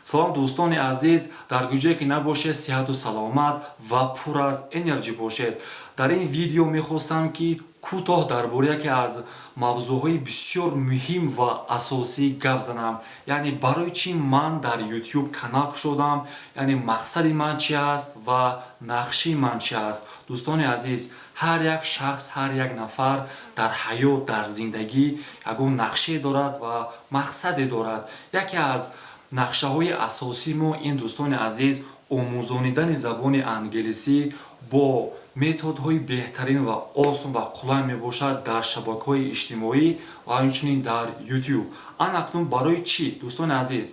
салом дӯстони азиз, дар гӯҷае ки набошед, сиҳату саломат ва пур аз энерҷӣ бошед. Дар ин видео мехостам ки кӯтоҳ дар бораи яке аз мавзӯъҳои бисёр муҳим ва асосӣ гап занам. Яъне барои чӣ ман дар YouTube канал кушодам, яъне мақсади ман чӣ аст ва нақшаи ман чӣ аст. Дӯстони азиз, ҳар як шахс, ҳар як нафар дар ҳаёт, дар зиндагӣ ягон нақшае дорад ва мақсаде дорад. Яке аз нақшаҳои асосии мо ин, дӯстони азиз, омӯзонидани забони англисӣ бо методҳои беҳтарин ва осон ва қулай мебошад дар шабакаҳои иҷтимоӣ ва инчунин дар YouTube. Анакнун барои чӣ, дӯстони азиз,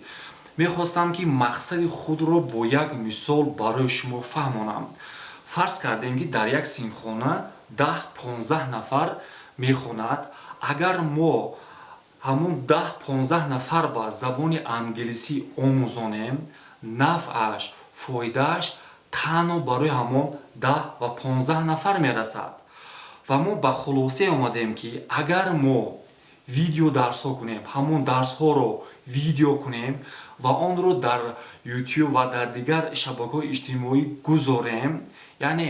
мехостам ки мақсади худро бо як мисол барои шумо фаҳмонам. Фарз кардем ки дар як синфхона 10-15 нафар мехонад. Агар мо ҳамун 10-15 нафар ба забони англисӣ омӯзонем, нафъаш, фоидааш танҳо барои ҳамон 10 ва 15 нафар мерасад. Ва мо ба хулосае омадем ки агар мо видеодарсҳо кунем, ҳамон дарсҳоро видео кунем ва онро дар YouTube ва дар дигар шабакаҳои иҷтимоӣ гузорем, яъне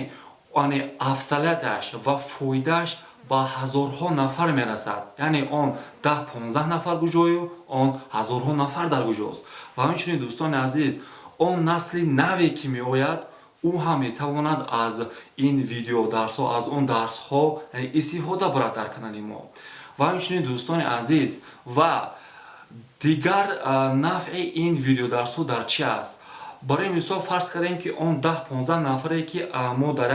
афзалияташ ва фоидааш ба ҳазорҳо нафар мерасад. Яъне он 10-15 нафар куҷою, он ҳазорҳо нафар дар куҷост. Ва инчунин, дӯстони азиз, он насли наве ки меояд, ӯ ҳам метавонад аз ин видеодарсҳо, аз он дарсҳо истифода барад дар канали мо. Ва инчунин, дӯстони азиз, ва дигар нафъи ин видеодарсҳо дар чӣ аст? Барои мисол фарз кардем ки он 10-15 нафаре ки мо дар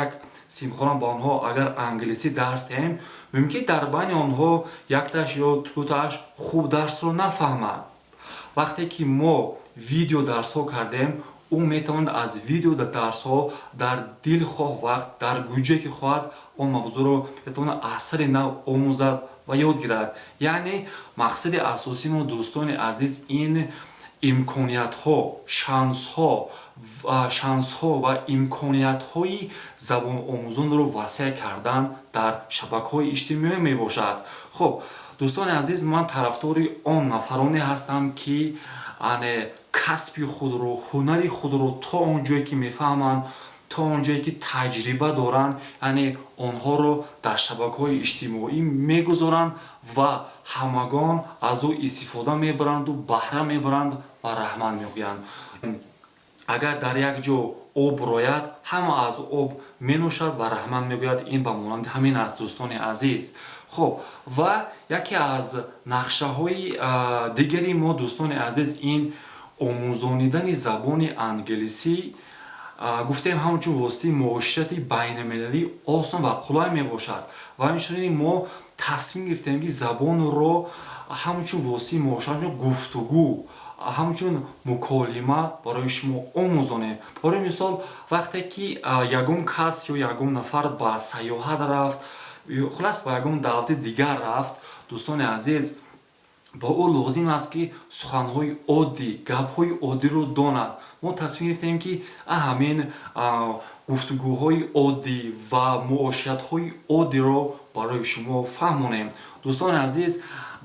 як симхона ба онҳо агар англисӣ дарс диҳем, мумкин дар байни онҳо якташ ё дутааш хуб дарсро нафаҳмад. Вақте ки мо видеодарсҳо кардем, ӯ метавонад аз видеодарсҳо дар дил хоҳ вақт, дар гӯҷае ки хоҳад, он мавзӯъро метавонад аз сари нав омӯзад ва ёд гирад. Яъне мақсади асосии мо, дӯстони азиз, ин имкониятҳо, шансҳо ва имкониятҳои забономӯзонро васеъ кардан дар шабакаҳои иҷтимоӣ мебошад. Хуб, дӯстони азиз, ман тарафдори он нафароне ҳастам ки касби худро, ҳунари худро то он ҷое ки мефаҳманд, то он ҷое ки таҷриба доранд, яъне онҳоро дар шабакаҳои иҷтимоӣ мегузоранд ва ҳамагон аз ӯ истифода мебаранду баҳра мебаранд ва раҳмат мегӯянд. Агар дар як ҷо об рояд, ҳама аз об менӯшад ва раҳмат мегӯяд. Ин ба монанди ҳамин аст, дӯстони азиз. хуб, ва яке аз нақшаҳои дигари мо, дӯстони азиз, ин омӯзонидани забони англисӣ, гуфтем ҳамчун воситаи муоширати байналмилалӣ осон ва қулай мебошад. Ва инчунин мо тасмим гирифтем ки забонро ҳамчун воситаи муошират, гуфтугӯ, ҳамчун муколима барои шумо омӯзонем. Барои мисол, вақте ки ягон кас ё ягон нафар ба сайёҳат рафт, хулас ба ягон давлати дигар рафт, дӯстони азиз, ба ӯ лозим аст ки суханҳои оддӣ, гапҳои оддиро донад. Мо тасмим гирифтем ки ҳамин гуфтугӯҳои оддӣ ва муоширатҳои оддиро барои шумо фаҳмонем. Дӯстони азиз,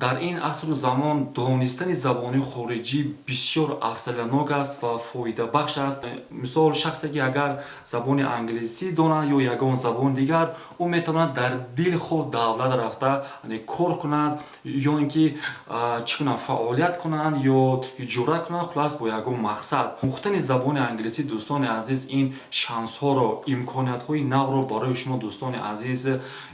дар ин асру замон донистани забонҳои хориҷӣ бисёр афзалиятнок аст ва фоидабахш аст. Мисол, шахсе ки агар забони англисӣ донад ё ягон забони дигар, ӯ метавонад дар дили худ давлат рафта кор кунад, ё ин ки чӣ кунад, фаъолият кунад ё тиҷорат кунад, хулас бо ягон мақсад. Омӯхтани забони англисӣ, дӯстони азиз, ин шансҳоро, имкониятҳои навро барои шумо, дӯстони азиз,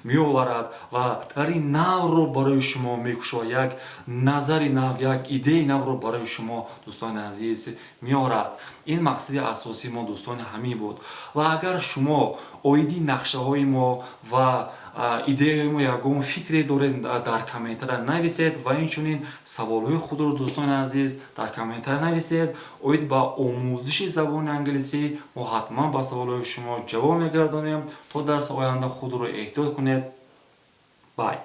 меоварад ва дар ин навро барои шумо мекушад. Як назари нав, як идеяи навро барои шумо, дӯстони азиз, меорад. Ин мақсади асосии мо, дӯстони ҳамин буд. Ва агар шумо оиди нақшаҳои мо ва идеяҳои мо ягон фикре доред, дар комментария нависед ва инчунин саволҳои худро, дӯстони азиз, дар комментария нависед. Оид ба омӯзиши забони англисӣ мо ҳатман ба саволҳои шумо ҷавоб мегардонем. То дарси оянда худро эҳтиёт кунед. Бай.